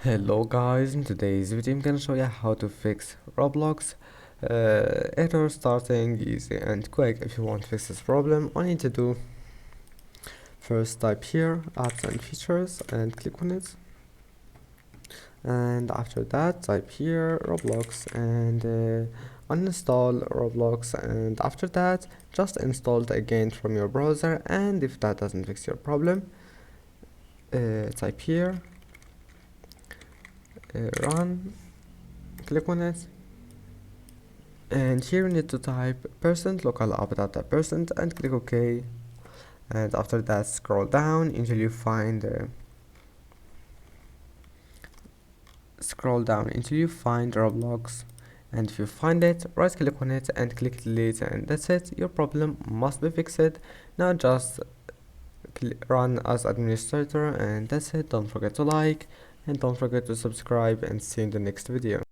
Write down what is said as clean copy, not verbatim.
Hello guys, in today's video I'm gonna show you how to fix Roblox error starting easy and quick. If you want to fix this problem, all you need to do, first type here apps and features and click on it, and after that type here Roblox and uninstall Roblox, and after that just install it again from your browser. And if that doesn't fix your problem, type here run, click on it, and here you need to type %local app data % and click OK. And after that scroll down until you find Roblox, and if you find it, right click on it and click delete, and that's it. Your problem must be fixed. Now just run as administrator, and that's it. Don't forget to like and don't forget to subscribe, and see you in the next video.